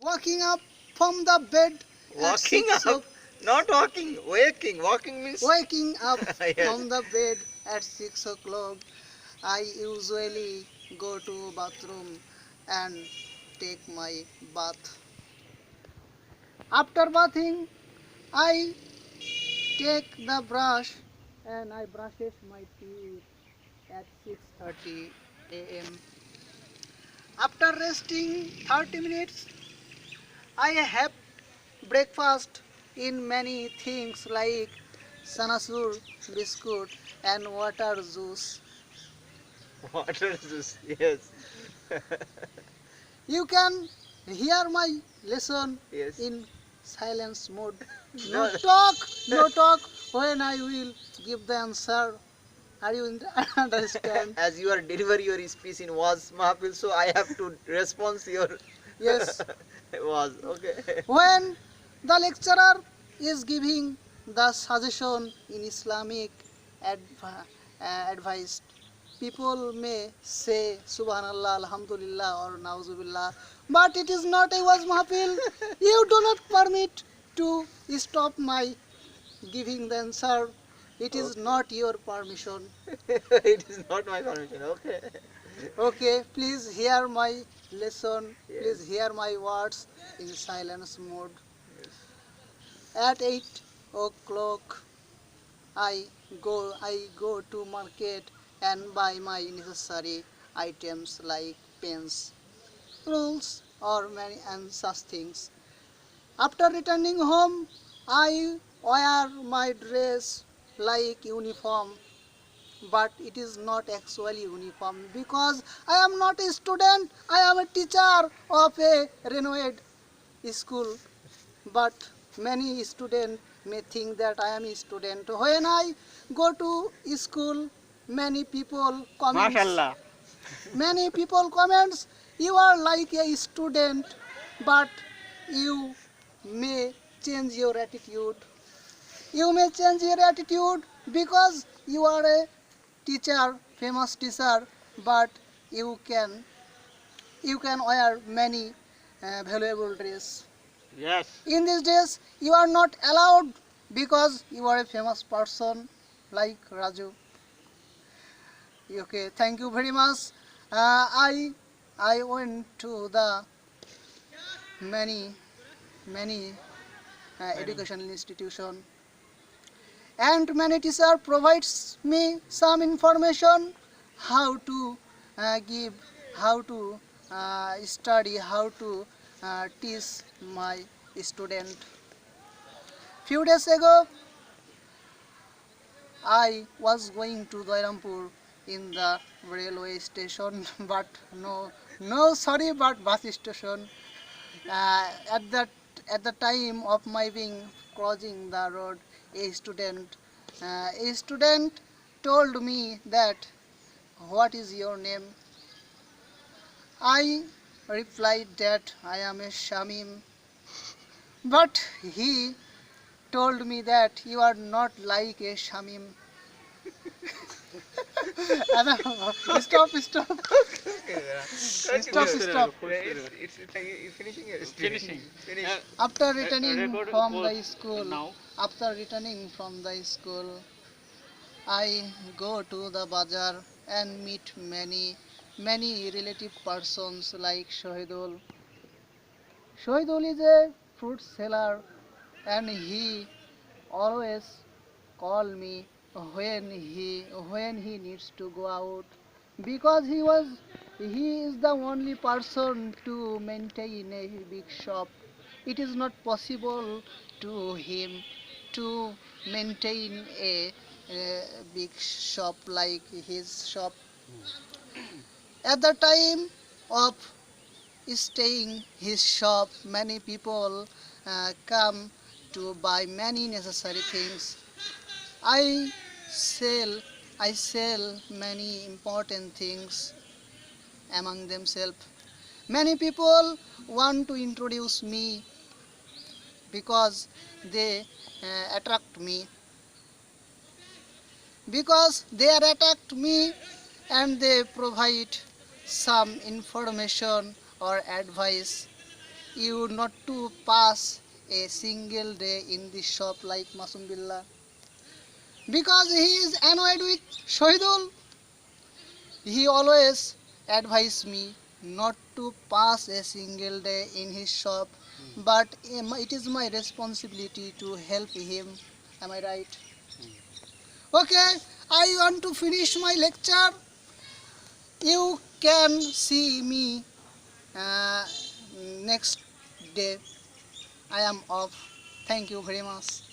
Waking up from the bed at Walking 6 up, not walking, waking. Walking means. waking up Yes. from the bed at 6 o'clock. I usually go to bathroom and take my bath. After bathing, I take the brush and I brushes my teeth at 6:30 a.m. After resting 30 minutes, I have breakfast in many things like sanasur biscuit and water juice. Water juice. Yes. You can hear my lesson Yes. in silence mode. No. No talk when I will give the answer. Are you understand? As you are deliver your speech in was Mahafil, so I have to respond your Yes. was okay. When the lecturer is giving the suggestion in Islamic adv- advice, people may say Subhanallah, Alhamdulillah, or Nauzubillah, but it is not a was mahfil. You do not permit to stop my giving the answer. It is Okay. not your permission. It is not my permission. Okay. Okay, please hear my lesson. Please Yes. hear my words in silence mode. Yes. At 8 o'clock, I go to market and buy my necessary items like pens, rules, or many and such things. After returning home, I wear my dress like uniform, but it is not actually uniform because I am not a student. I am a teacher of a renovated school, but many students may think that I am a student. When I go to school, many people comments. MashaAllah. Many people comments, you are like a student, but you may change your attitude. You may change your attitude because you are a teacher, famous teacher, but you can you can wear many valuable dress. Yes. In these days, you are not allowed because you are a famous person like Raju. Okay, thank you very much. I went to the many many educational institution, and many teacher provides me some information how to give, how to study, how to teach my student. Few days ago, I was going to Gairampur in the railway station, but sorry, but bus station. At the time of my being crossing the road, a student told me that, "What is your name?" I replied that I am a Shamim, but he told me that you are not like a Shamim. Stop, stop, Continue. stop. It's finishing. Finishing. Finish. After returning Record from pause the school, now. after returning from the school, I go to the bazaar and meet many relative persons like Shohidul. Shohidul is a fruit seller and he always call me when he needs to go out because he is the only person to maintain a big shop. It is not possible to him to maintain a big shop like his shop. At the time of staying his shop, many people come to buy many necessary things. I sell I sell many important things among themselves. Many people want to introduce me because they attract me. Because they attract me and they provide some information or advice. you not to pass a single day in the shop like Masum Billah. Because he is annoyed with Shahidul, he always advised me not to pass a single day in his shop, but it is my responsibility to help him. Am I right? Okay, I want to finish my lecture. You can see me uh, next day. I am off. Thank you very much.